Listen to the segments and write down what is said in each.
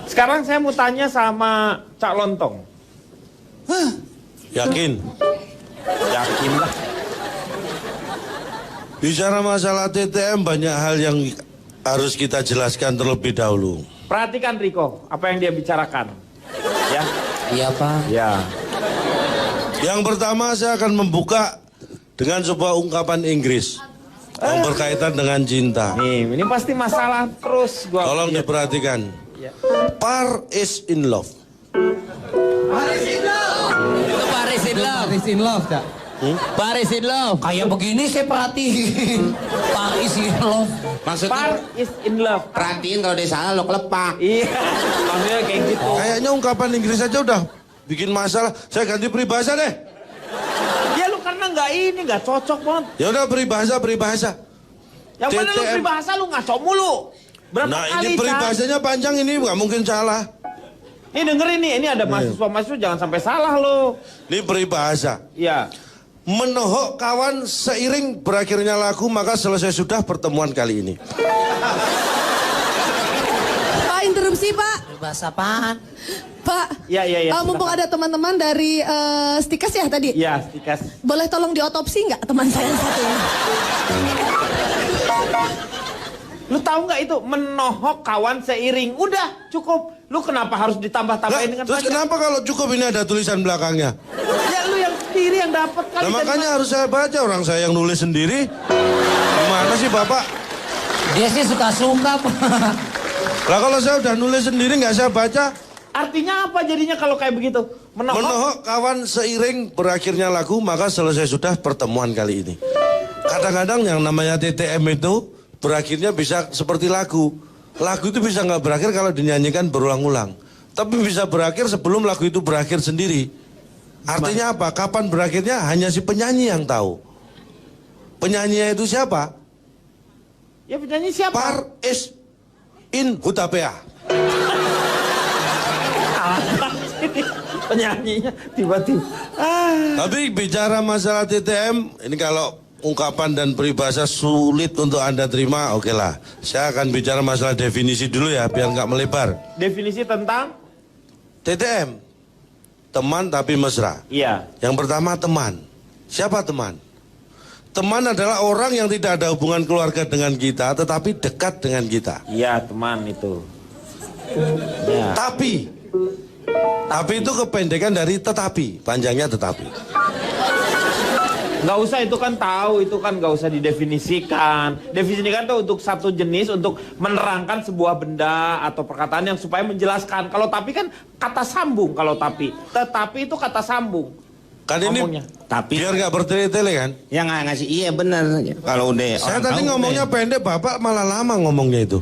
Sekarang saya mau tanya sama Cak Lontong. Hah? Yakin? Yakin lah. Bicara masalah TTM banyak hal yang harus kita jelaskan terlebih dahulu. Perhatikan Riko, apa yang dia bicarakan. Ya. Iya Pak. Ya. Yang pertama saya akan membuka dengan sebuah ungkapan Inggris yang berkaitan dengan cinta. Nih, ini pasti masalah terus gua. Tolong lihat. diperhatikan. Ya. Par is in love. Paris in love. Paris in love, Cak. Paris in love. Kayak begini saya perhatiin. Paris in love. Maksudnya Par is in love. perhatiin kalau dia salah lo kelepak. Iya, maksudnya kayak gitu. Kayaknya ungkapan Inggris aja udah bikin masalah. Saya ganti peribahasa deh. Ya lu karena nggak cocok banget. Ya udah peribahasa. Yang mana lu TTM. peribahasa lu ngaco mulu. Berapa Nah kali, ini peribahasanya panjang ini nggak mungkin salah. Nih dengerin nih, ini ada mahasiswa-mahasiswa jangan sampai salah lo. Ini peribahasa. Iya. Menohok kawan seiring berakhirnya lagu maka selesai sudah pertemuan kali ini. Pak, interupsi Pak. Bahasa apaan? Pak, Iya. mumpung ada teman-teman dari Stikas ya tadi. Iya, Stikas. Boleh tolong diotopsi nggak teman saya yang satu ini? Lu tahu nggak itu menohok kawan seiring? Udah cukup. Lu kenapa harus ditambah-tambahin dengan Terus panjang? kenapa kalau cukup ini ada tulisan belakangnya? Ya lu yang sendiri yang dapat kali. Nah makanya harus saya baca, orang saya yang nulis sendiri. Gimana sih Bapak? Dia sih suka-suka Pak. Lah kalau saya udah nulis sendiri nggak saya baca. Artinya apa jadinya kalau kayak begitu? Menohok kawan seiring berakhirnya lagu maka selesai sudah pertemuan kali ini. Kadang-kadang yang namanya TTM itu berakhirnya bisa seperti lagu. Lagu itu bisa nggak berakhir kalau dinyanyikan berulang-ulang. Tapi bisa berakhir sebelum lagu itu berakhir sendiri. Artinya apa? Kapan berakhirnya hanya si penyanyi yang tahu. Penyanyinya itu siapa? Ya penyanyi siapa? Par is in Hutapea. Penyanyinya tiba-tiba. Tapi bicara masalah TTM, ini kalau ungkapan dan peribahasa sulit untuk Anda terima, oke lah. Saya akan bicara masalah definisi dulu ya, biar nggak melebar. Definisi tentang? TTM, teman tapi mesra. Iya. Yang pertama teman. Siapa teman? Teman adalah orang yang tidak ada hubungan keluarga dengan kita, tetapi dekat dengan kita. Iya teman itu. Ya. Tapi itu kependekan dari tetapi, panjangnya tetapi. Nggak usah itu kan tahu, itu kan nggak usah didefinisikan. Definisikan tuh untuk satu jenis, untuk menerangkan sebuah benda atau perkataan yang supaya menjelaskan. Kalau tapi kan kata sambung kalau tapi. Tetapi itu kata sambung. Kan ini Ngomongnya. Tapi biar nggak bertele-tele kan. yang nggak ngasih iya bener. Kalau udah Saya orang tadi tahu, ngomongnya pendek, Bapak malah lama ngomongnya itu.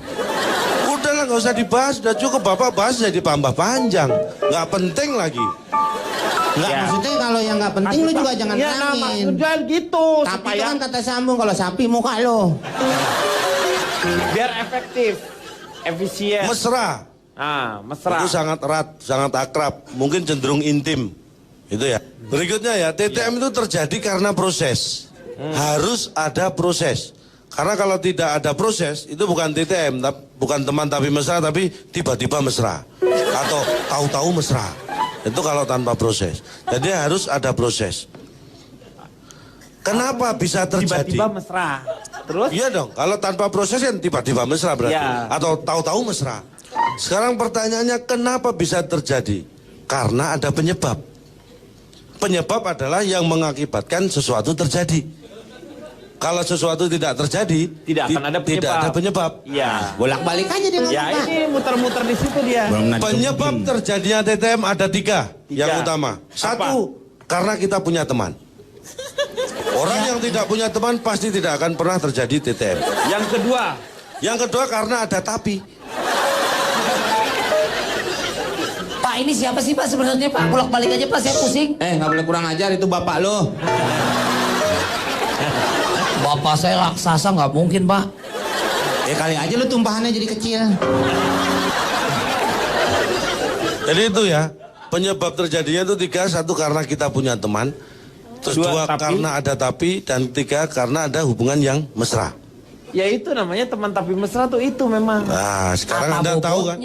Udahlah nggak usah dibahas, udah cukup Bapak bahas jadi tambah panjang. Nggak penting lagi. Nggak, Ya. maksudnya kalau yang nggak penting lu juga jangan Ya, nah, nangin. maksudnya gitu Tapi supaya itu kan kata sambung, kalau sapi muka lo. biar efektif, efisien. Mesra. Mesra. Itu sangat erat, sangat akrab, mungkin cenderung intim. Itu ya. Berikutnya ya, TTM itu terjadi karena proses. Harus ada proses. Karena kalau tidak ada proses, itu bukan TTM, bukan teman tapi mesra, tapi tiba-tiba mesra. Atau tahu-tahu mesra. Itu kalau tanpa proses. Jadi harus ada proses. Kenapa bisa terjadi? Tiba-tiba mesra. Terus? Iya dong, kalau tanpa proses kan tiba-tiba mesra berarti. Ya. Atau tahu-tahu mesra. Sekarang pertanyaannya kenapa bisa terjadi? Karena ada penyebab. Penyebab adalah yang mengakibatkan sesuatu terjadi. Kalau sesuatu tidak terjadi, Tidak akan ada penyebab. Tidak ada penyebab. Iya. Bolak-balik aja dia Ya ngomong. ini muter-muter di situ dia. Penyebab terjadinya TTM ada tiga yang utama. Satu, karena kita punya teman. Orang yang tidak punya teman pasti tidak akan pernah terjadi TTM. Yang kedua, Yang kedua karena ada tapi. Pak ini siapa sih Pak sebenarnya Pak? Bolak-balik aja Pak, saya pusing. Nggak boleh kurang ajar, itu bapak lo. Bapak saya raksasa nggak mungkin Pak. Kali aja lu tumpahannya jadi kecil. Jadi itu ya, penyebab terjadinya itu tiga. Satu karena kita punya teman. Terus dua karena ada tapi. Dan tiga karena ada hubungan yang mesra. ya itu namanya teman tapi mesra tuh itu memang. Nah sekarang Anda tahu kan?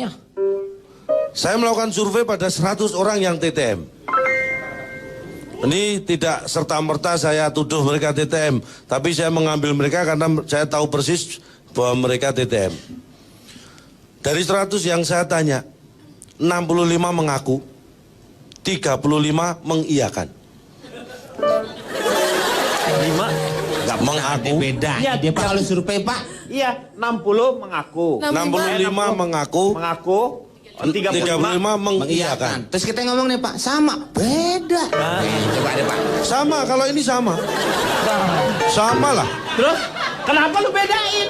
Saya melakukan survei pada 100 orang yang TTM. Ini tidak serta-merta saya tuduh mereka TTM, tapi saya mengambil mereka karena saya tahu persis bahwa mereka TTM. Dari 100 yang saya tanya, 65 mengaku, 35 mengiyakan. 5 Gak mengaku. Beda. Iya, Dia Pak kalau survei Pak. iya 60 mengaku. 65 mengaku, Mengaku. 35 mengiyakan. Terus kita ngomong nih Pak, sama. Beda. Coba deh Pak. Sama, kalau ini sama. Sama lah. Terus kenapa lu bedain?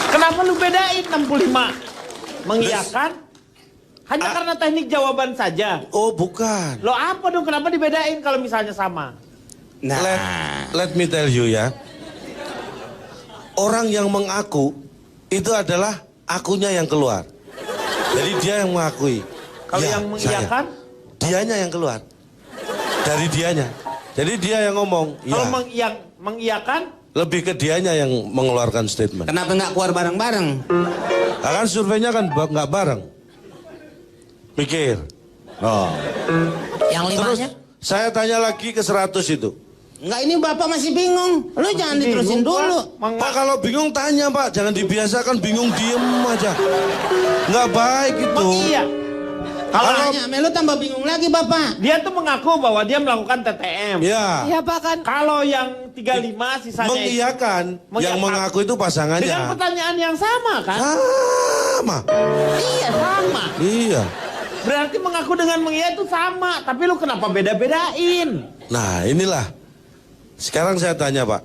Kenapa lu bedain 65 mengiyakan? Hanya karena teknik jawaban saja. Oh bukan. Lo apa dong kenapa dibedain kalau misalnya sama? Nah. Let me tell you ya. Orang yang mengaku itu adalah akunya yang keluar. Jadi dia yang mengakui. Kalau Ya, yang mengiyakan? saya. Dianya yang keluar. Dari dianya. Jadi dia yang ngomong. Kalau Ya. mengiyakan? Lebih ke dianya yang mengeluarkan statement. Kenapa nggak keluar bareng-bareng? Nah, kan surveinya kan nggak bareng. Pikir. Oh. Yang Terus limanya? saya tanya lagi ke 100 itu. Enggak, ini Bapak masih bingung. Lu jangan diterusin dulu. Pak kalau bingung tanya Pak, jangan dibiasakan bingung diem aja. Nggak baik itu. Iya. Kalau nanya, lu tambah bingung lagi Bapak. Dia tuh mengaku bahwa dia melakukan TTM. Ya. Iya Pak kan. Kalau yang 35 sisanya Mengiyakan. Yang mengaku itu pasangannya. dengan pertanyaan yang sama kan? Sama. Iya sama. Iya. Berarti mengaku dengan mengiyakan itu sama. Tapi lu kenapa beda-bedain? Nah inilah. Sekarang saya tanya Pak.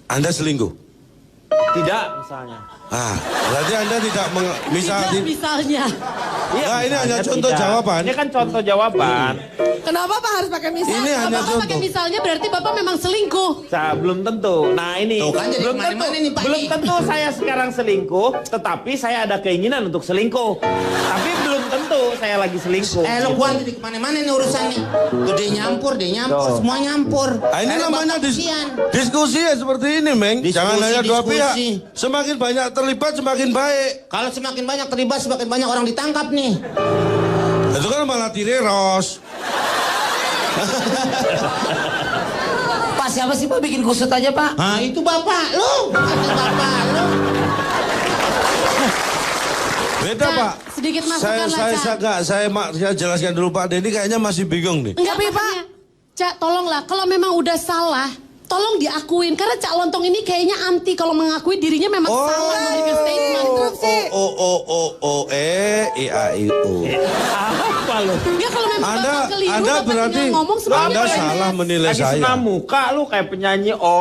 Anda selingkuh? Tidak misalnya. Ah, berarti Anda tidak Misalnya. Nah, ini hanya misalnya contoh tidak. jawaban. Ini kan contoh jawaban. Kenapa Pak harus pakai misalnya? Ini hanya Bapak contoh. pakai misalnya berarti Bapak memang selingkuh. Belum tentu. Nah ini Tuh kan jadi belum tentu. kemana-mana nih, Pak Belum Edi. tentu saya sekarang selingkuh, tetapi saya ada keinginan untuk selingkuh. Tapi belum tentu saya lagi selingkuh. Lu kuat jadi kemana-mana nih urusan nih. Tuh dia nyampur, Tuh. semua nyampur. Ah, ini namanya kasihan. diskusi ya seperti ini, Meng. Diskusi, Jangan hanya dua diskusi. pihak. Semakin banyak terlibat, semakin baik. Kalau semakin banyak terlibat, semakin banyak orang ditangkap nih. Itu kan malah direros. Pak siapa sih Pak bikin kusut aja Pak? Nah itu Bapak lu. Kata Bapak lu. Beda, Cak, Pak. sedikit masukan lah, Cak. Saya jelaskan dulu, Pak Denny kayaknya masih bingung nih. Enggak Pak. Cak tolonglah kalau memang udah salah tolong diakuin karena Cak Lontong ini kayaknya anti kalau mengakui dirinya memang salah memberikan statement. I A I O. Apa lu? Ya kalau memang Bapak keliru, Anda Bapak berarti tinggal ngomong semuanya Anda beres. salah menilai Lagi saya. senam muka lu kayak penyanyi a.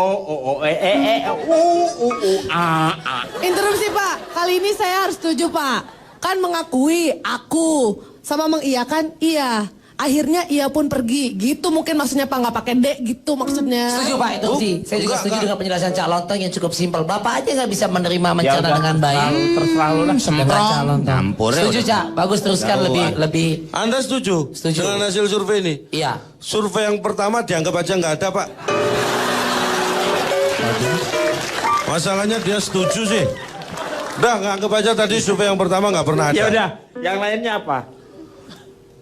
Interupsi Pak, kali ini saya harus setuju Pak. Kan mengakui aku sama mengiyakan iya. Akhirnya ia pun pergi. Gitu mungkin maksudnya Pak, nggak pakai D gitu maksudnya. Setuju Pak itu sih. Saya juga setuju dengan penjelasan Cak Lontong yang cukup simpel. Bapak aja nggak bisa menerima mencerna udah, dengan baik. terserah lu lah. Dengan Cak Lontong. Nyampur ya Setuju udah. Cak. Bagus teruskan lebih. Anda setuju? Setuju. Dengan hasil survei ini? Iya. Survei yang pertama dianggap aja nggak ada, Pak. Masalahnya dia setuju sih. Udah, nggak anggap aja tadi survei yang pertama nggak pernah ada. Ya udah, yang lainnya apa?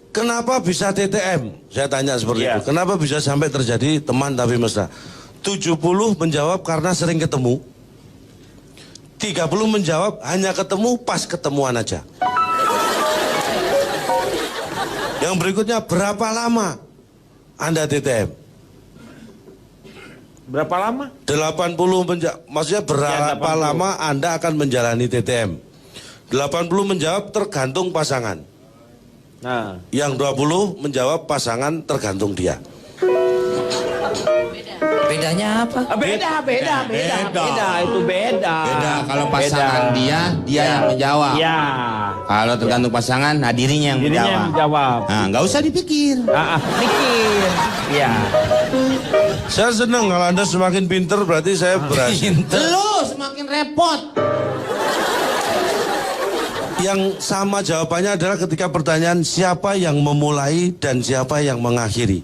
Kenapa bisa TTM? Saya tanya seperti Iya. itu. Kenapa bisa sampai terjadi teman tapi mesra? 70 menjawab karena sering ketemu. 30 menjawab hanya ketemu pas ketemuan aja. Yang berikutnya berapa lama Anda TTM? Berapa lama? 80 maksudnya berapa 80. lama Anda akan menjalani TTM? 80 menjawab tergantung pasangan. Nah, Yang 20 menjawab pasangan tergantung dia. Bedanya apa? beda itu beda. Beda kalau pasangan dia yang menjawab. Iya. Kalau tergantung pasangan, nah dirinya yang Dirinya menjawab. yang menjawab. Nah, nggak usah dipikir. Mikir. Iya. Saya senang kalau Anda semakin pinter berarti saya berhasil. Lu semakin repot. Yang sama jawabannya adalah ketika pertanyaan siapa yang memulai dan siapa yang mengakhiri.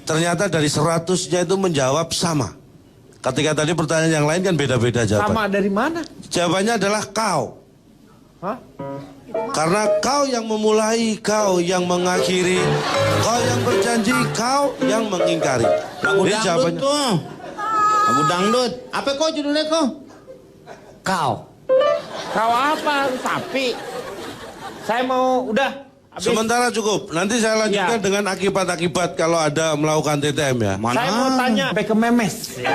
Ternyata dari 100-nya itu menjawab sama. Ketika tadi pertanyaan yang lain kan beda-beda jawaban. Sama dari mana? Jawabannya adalah kau. Hah? Karena kau yang memulai, kau yang mengakhiri, kau yang berjanji, kau yang mengingkari. Lagu Ini dangdut jawabannya. tuh. Lagu dangdut. Apa kok judulnya kok? Kau. Kau apa? Sapi. Saya mau udah. Habis. Sementara cukup. Nanti saya lanjutkan Ya. dengan akibat-akibat kalau ada melakukan TTM ya. Saya mau tanya sampai ke memes. Ya.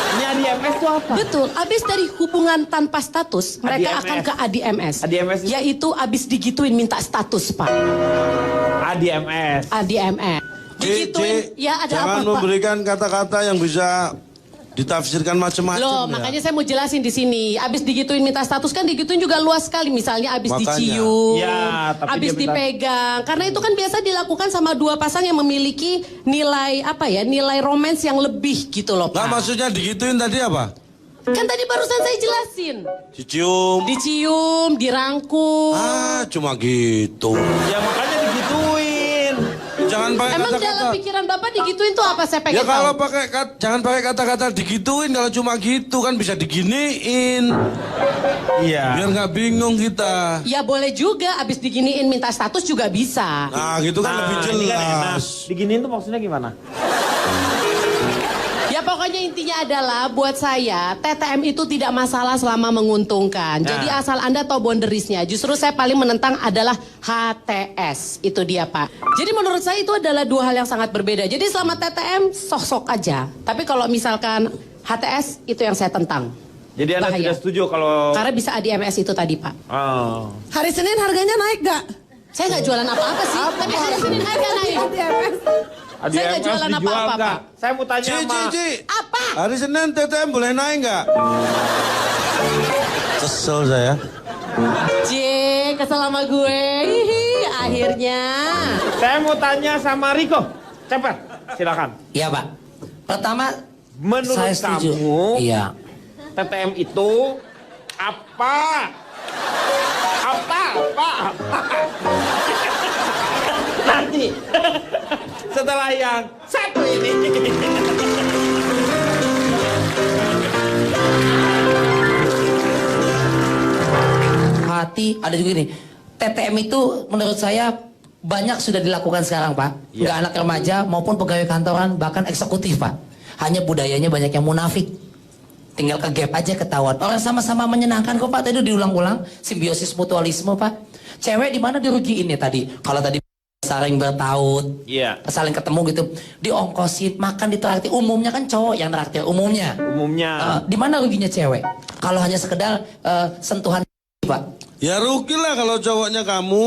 Ini ADMS itu apa? Betul, abis dari hubungan tanpa status, mereka ADMS. akan ke ADMS. ADMS itu- Yaitu abis digituin minta status, Pak. ADMS. ADMS. Digituin, ya ada jangan apa, Pak? memberikan kata-kata yang bisa ditafsirkan macam-macam. Loh, ya. makanya saya mau jelasin di sini. Abis digituin minta status kan digituin juga luas sekali. Misalnya abis Makanya. dicium, Ya, tapi abis dia minta- dipegang. Karena itu kan biasa dilakukan sama dua pasang yang memiliki nilai apa ya? Nilai romans yang lebih gitu loh, Nggak, Pak. maksudnya digituin tadi apa? Kan tadi barusan saya jelasin. Dicium. Dicium, dirangkul. Ah, cuma gitu. Ya makanya digituin. Jangan pakai Emang kata-kata. dalam pikiran Bapak digituin tuh apa saya Ya pengen kalau tahu? pakai jangan pakai kata-kata digituin, kalau cuma gitu kan bisa diginiin. Iya. Biar nggak bingung kita. Ya boleh juga, abis diginiin minta status juga bisa. Nah, gitu kan lebih ini kan enak. jelas. Diginiin tuh maksudnya gimana? Ya pokoknya intinya adalah buat saya TTM itu tidak masalah selama menguntungkan. Nah. Jadi asal Anda tahu boundariesnya. Justru saya paling menentang adalah HTS. Itu dia Pak. Jadi menurut saya itu adalah dua hal yang sangat berbeda. Jadi selama TTM sok-sok aja. Tapi kalau misalkan HTS itu yang saya tentang. Jadi Anda Bahaya. tidak setuju kalau... Karena bisa ADMS itu tadi Pak. Oh. Hari Senin harganya naik gak? Saya nggak jualan apa-apa sih. Tapi hari Senin harga naik. ADMS. Saya nggak ADMS jualan dijual apa-apa, nggak? Pak. Saya mau tanya sama... Ci. Apa? Hari Senin TTM boleh naik nggak? Kesel saya. C, kesel sama gue. Hihi, akhirnya. Saya mau tanya sama Riko. Cepat, silakan. Iya, Pak. Pertama, Menurut saya setuju. kamu, Iya. TTM itu apa? Apa? Nanti setelah yang satu ini. Hati, ada juga ini. TTM itu menurut saya banyak sudah dilakukan sekarang, Pak. Iya. Nggak anak remaja maupun pegawai kantoran, bahkan eksekutif, Pak. Hanya budayanya banyak yang munafik. Tinggal ke gap aja ketahuan. Orang sama-sama menyenangkan kok, Pak. Tadi diulang-ulang simbiosis mutualisme, Pak. Cewek di mana dirugiin ya tadi? Kalau tadi saling bertaut, Iya. saling ketemu gitu, diongkosin, makan ditraktir. Umumnya kan cowok yang traktir, umumnya. Umumnya. Di mana ruginya cewek? Kalau hanya sekedar sentuhan, Pak. Ya rugi lah kalau cowoknya kamu.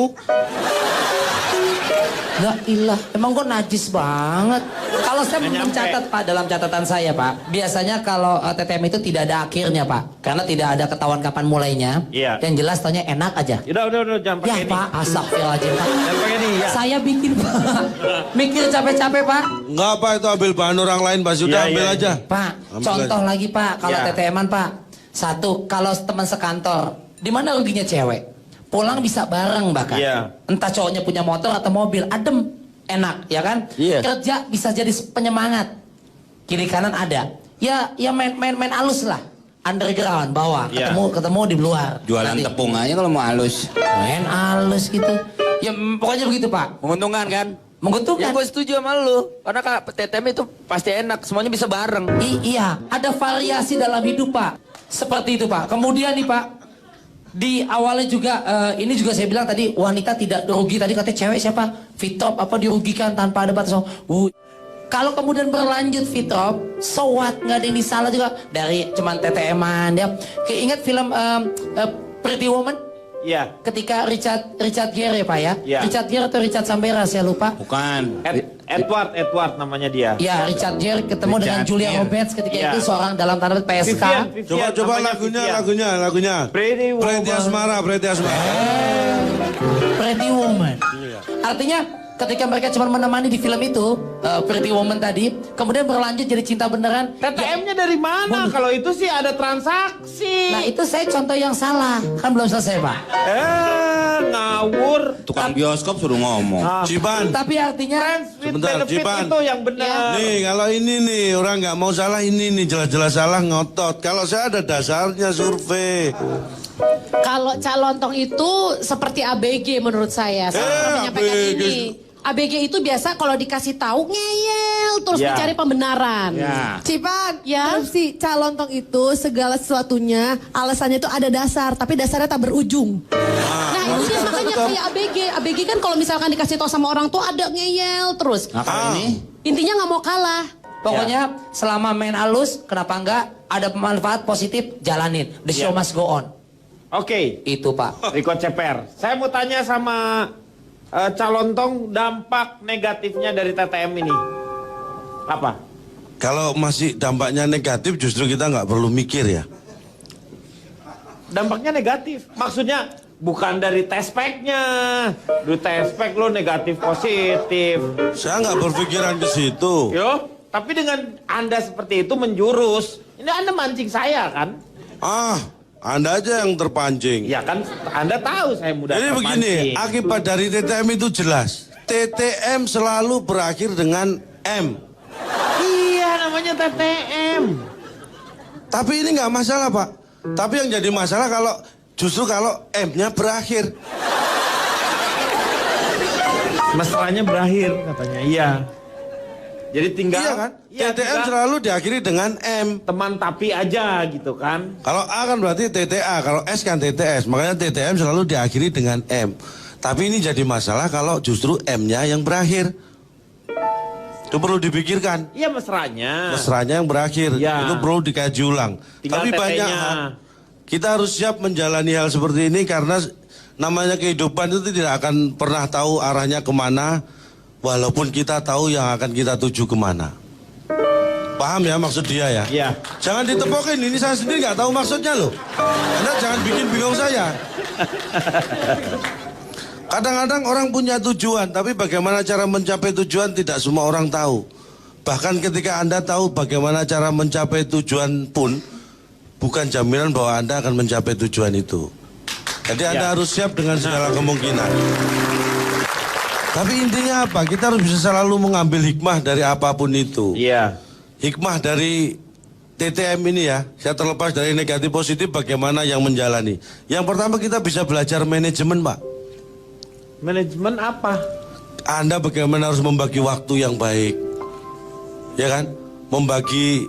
La ilah, emang kok najis banget. Kalau saya Nggak nyampe. mencatat Pak, dalam catatan saya Pak, biasanya kalau TTM itu tidak ada akhirnya Pak, karena tidak ada ketahuan kapan mulainya. Iya. Yang jelas taunya enak aja. Udah, jangan Ya pakai ini. Pak, astagfirullahaladzim Pak. Jangan pakai ini, ya. Saya bikin Pak, mikir capek-capek Pak. Nggak apa itu ambil bahan orang lain, Pak. Sudah Iya, ambil iya, aja. Pak, Ambil contoh aja. lagi Pak, kalau Ya. TTM-an Pak. Satu, kalau teman sekantor, di mana ruginya cewek? Pulang bisa bareng bahkan. Iya. Entah cowoknya punya motor atau mobil, adem, enak, ya kan? Iya. Kerja bisa jadi penyemangat. Kiri kanan ada. Ya main halus lah. Underground, bawah, Iya. ketemu di luar. Jualan Nanti. tepung aja kalau mau halus. Main halus gitu. Ya pokoknya begitu Pak. Menguntungkan kan? Menguntungkan. Ya gue setuju sama lu. Karena TTM itu pasti enak. Semuanya bisa bareng. Iya, ada variasi dalam hidup Pak. Seperti itu Pak. Kemudian nih Pak, di awalnya juga ini juga saya bilang tadi wanita tidak rugi. Tadi katanya cewek siapa? Fitrop apa dirugikan tanpa ada batas. Kalau kemudian berlanjut Fitrop, so what? Nggak ada yang disalah juga dari cuman TTM-an ya. Keinget film Pretty Woman? Iya. Ketika Richard Gere Pak ya? Iya. Richard Gere atau Richard Sambera saya lupa. Bukan. Edward namanya dia. Ya, Richard Gere ketemu dengan Richard Julia Gere. Roberts ketika Iya. itu seorang dalam tanda petik PSK. Vivian, Coba namanya Vivian. lagunya. Pretty Woman. Pretty Asmara. Pretty Woman. Artinya ketika mereka cuma menemani di film itu Pretty Woman tadi, kemudian berlanjut jadi cinta beneran. TTM-nya dari mana? Kalau itu sih ada transaksi. Nah itu saya contoh yang salah, kan belum selesai Pak. ngawur. Tukang bioskop suruh ngomong. Ciban. Tapi artinya Friends with Sebentar, benefit Cipan. itu yang benar. Nih kalau ini nih orang nggak mau salah ini nih jelas-jelas salah ngotot. Kalau saya ada dasarnya survei. Kalau calontong itu seperti ABG menurut saya. Saya pernah menyampaikan ABG. ini. ABG itu biasa kalau dikasih tahu ngeyel terus Ya. mencari pembenaran. Ya. Cipan, Ya. korupsi calontong itu segala sesuatunya alasannya itu ada dasar, tapi dasarnya tak berujung. Nah itu dia makanya kayak ABG. ABG kan kalau misalkan dikasih tahu sama orang tuh ada ngeyel terus. Nah kalau ini Intinya nggak mau kalah. pokoknya selama main halus, kenapa enggak ada manfaat positif, jalanin. The show must go on. Oke, Itu Pak. Riko Ceper. Saya mau tanya sama calontong dampak negatifnya dari TTM ini. Apa? Kalau masih dampaknya negatif justru kita nggak perlu mikir ya. Dampaknya negatif. Maksudnya bukan dari tespeknya. Dari tespek lo negatif positif. Saya nggak berpikiran ke situ. Yo, tapi dengan Anda seperti itu menjurus. Ini Anda mancing saya kan? Anda aja yang terpancing. Ya kan Anda tahu saya mudah Jadi begini, terpancing. akibat dari TTM itu jelas. TTM selalu berakhir dengan M. Iya namanya TTM. Tapi ini nggak masalah Pak. Tapi yang jadi masalah justru kalau M-nya berakhir. Mesranya berakhir katanya. Iya. Jadi tinggal Iya kan? Iya, TTM tinggal selalu diakhiri dengan M. teman tapi aja gitu kan. Kalau A kan berarti TTA, kalau S kan TTS. Makanya TTM selalu diakhiri dengan M. Tapi ini jadi masalah kalau justru M-nya yang berakhir. Itu perlu dipikirkan. Iya mesranya. Mesranya yang berakhir. Ya. Itu perlu dikaji ulang. Tinggal Tapi banyak TT-nya. hal. Kita harus siap menjalani hal seperti ini karena namanya kehidupan itu tidak akan pernah tahu arahnya kemana. Walaupun kita tahu yang akan kita tuju kemana. Paham ya maksud dia ya? Iya. Jangan ditepokin, ini saya sendiri nggak tahu maksudnya loh. Anda jangan bikin bingung saya. Kadang-kadang orang punya tujuan, tapi bagaimana cara mencapai tujuan tidak semua orang tahu. Bahkan ketika Anda tahu bagaimana cara mencapai tujuan pun, bukan jaminan bahwa Anda akan mencapai tujuan itu. Jadi Anda harus siap dengan segala kemungkinan. Tapi intinya apa? Kita harus bisa selalu mengambil hikmah dari apapun itu. Iya. Hikmah dari TTM ini ya, saya terlepas dari negatif positif bagaimana yang menjalani. Yang pertama kita bisa belajar manajemen Pak. Manajemen apa? Anda bagaimana harus membagi waktu yang baik. Ya kan? Membagi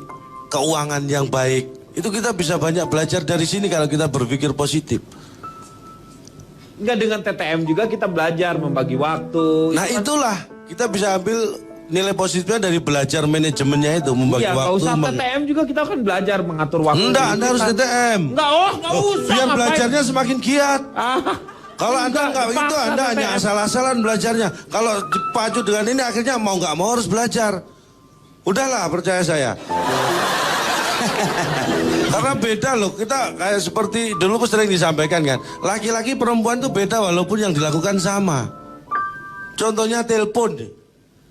keuangan yang baik. Itu kita bisa banyak belajar dari sini kalau kita berpikir positif. Enggak, dengan TTM juga kita belajar membagi waktu. Nah itulah, kita bisa ambil nilai positifnya dari belajar manajemennya itu, membagi Iya, nggak waktu. usah TTM juga kita kan belajar mengatur waktu. Enggak, Anda harus TTM. Enggak, nggak usah. Biar ngapain? belajarnya semakin giat. Kalau Anda nggak dipaksa itu, Anda hanya TTM. asal-asalan belajarnya. Kalau dipacu dengan ini akhirnya mau nggak mau harus belajar. Udahlah, percaya saya. Karena beda loh, kita kayak seperti dulu sering disampaikan kan. Laki-laki perempuan tuh beda walaupun yang dilakukan sama. Contohnya telepon.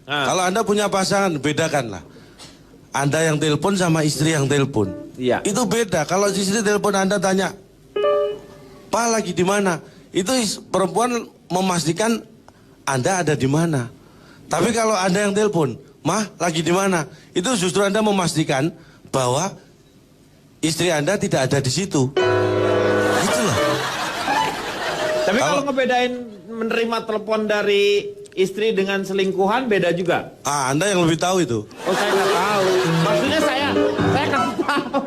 Kalau Anda punya pasangan, bedakanlah. Anda yang telepon sama istri yang telepon. Iya. Itu beda. Kalau istri telepon Anda tanya, "Pak lagi di mana?" Itu perempuan memastikan Anda ada di mana. Tapi kalau Anda yang telepon, "Mah lagi di mana?" Itu justru Anda memastikan bahwa istri Anda tidak ada di situ. Gitu loh. Tapi kalau ngebedain menerima telepon dari istri dengan selingkuhan beda juga. Anda yang lebih tahu itu. Oh saya nggak tahu. Maksudnya saya kasih tahu.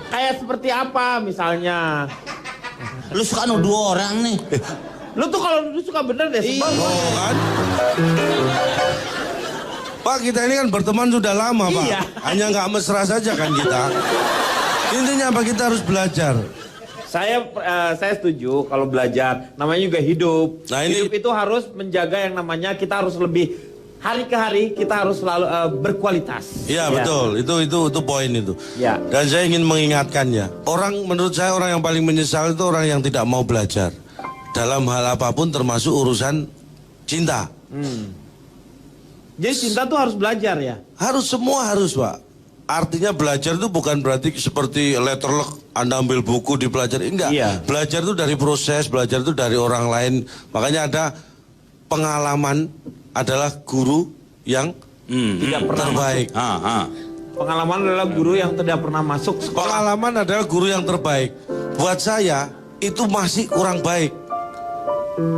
Kayak seperti apa misalnya? Lu suka nuduh orang nih. Lu tuh kalau lu suka bener deh sebel. Oh kan? Pak, kita ini kan berteman sudah lama Pak. Iya. Hanya nggak mesra saja kan kita. Intinya apa, kita harus belajar. Saya setuju kalau belajar. Namanya juga hidup. Nah, ini- Hidup itu harus menjaga yang namanya kita harus lebih hari ke hari kita harus selalu berkualitas. Iya Ya. betul, itu poin itu. Ya. Dan saya ingin mengingatkannya. Menurut saya orang yang paling menyesal itu orang yang tidak mau belajar dalam hal apapun termasuk urusan cinta. Jadi cinta tuh harus belajar ya. Semua harus Pak. artinya belajar itu bukan berarti seperti letterlock, Anda ambil buku dipelajari. Enggak. Iya. Belajar itu dari proses, belajar itu dari orang lain. Makanya ada pengalaman adalah guru yang Tidak pernah terbaik. Pengalaman adalah guru yang tidak pernah masuk sekolah. Pengalaman adalah guru yang terbaik. Buat saya itu masih kurang baik.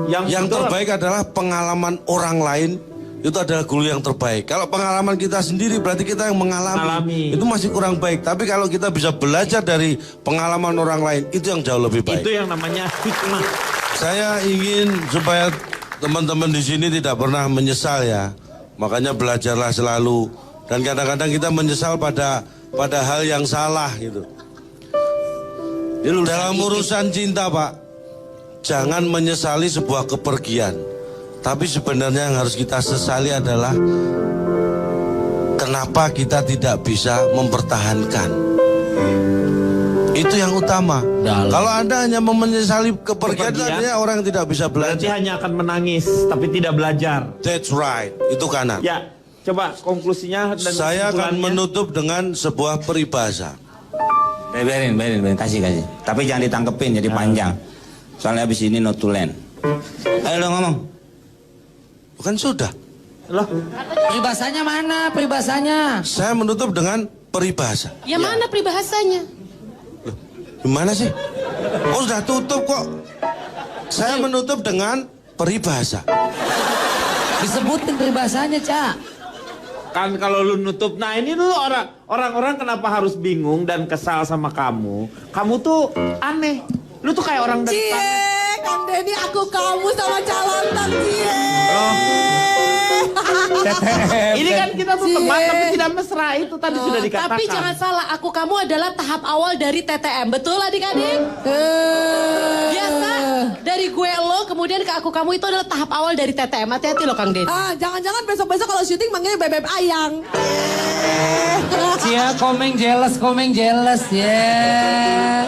Yang betul. terbaik adalah pengalaman orang lain. Itu adalah guru yang terbaik. Kalau pengalaman kita sendiri berarti kita yang mengalami. Itu masih kurang baik. Tapi kalau kita bisa belajar dari pengalaman orang lain, itu yang jauh lebih baik. Itu yang namanya hikmah. Saya ingin supaya teman-teman di sini tidak pernah menyesal ya. Makanya belajarlah selalu. Dan kadang-kadang kita menyesal pada hal yang salah gitu. Dalam urusan cinta, Pak, jangan menyesali sebuah kepergian. Tapi sebenarnya yang harus kita sesali adalah kenapa kita tidak bisa mempertahankan. Itu yang utama. Kalau Anda hanya menyesali kepergian, artinya orang tidak bisa Berarti belajar. hanya akan menangis tapi tidak belajar. That's right. Itu kanan. Ya, coba konklusinya dan Saya akan kesimpulannya. menutup dengan sebuah peribahasa. Biarin, kasih. Tapi jangan ditangkepin jadi panjang. Soalnya abis ini notulen. Ayo lo ngomong. Bukan sudah. Loh, Peribahasanya mana? Peribahasanya. Saya menutup dengan peribahasa. Ya mana peribahasanya? Gimana sih? Oh sudah tutup kok. Saya menutup dengan peribahasa. Disebutin peribahasanya, Cak. kan kalau lu nutup, nah ini dulu orang-orang kenapa harus bingung dan kesal sama kamu? Kamu tuh aneh. Lu tuh kayak orang dari Cie, Kang Denny, aku kamu sama calon tak cie. Ini kan kita tuh teman tapi tidak mesra, itu tadi sudah dikatakan. Tapi jangan salah, aku kamu adalah tahap awal dari TTM. Betul adik-adik? Biasa dari gue lo kemudian ke aku kamu itu adalah tahap awal dari TTM. Hati-hati loh Kang Denny. Jangan-jangan besok-besok kalau syuting manggilnya bebek ayang. Cia, komeng jealous, ya.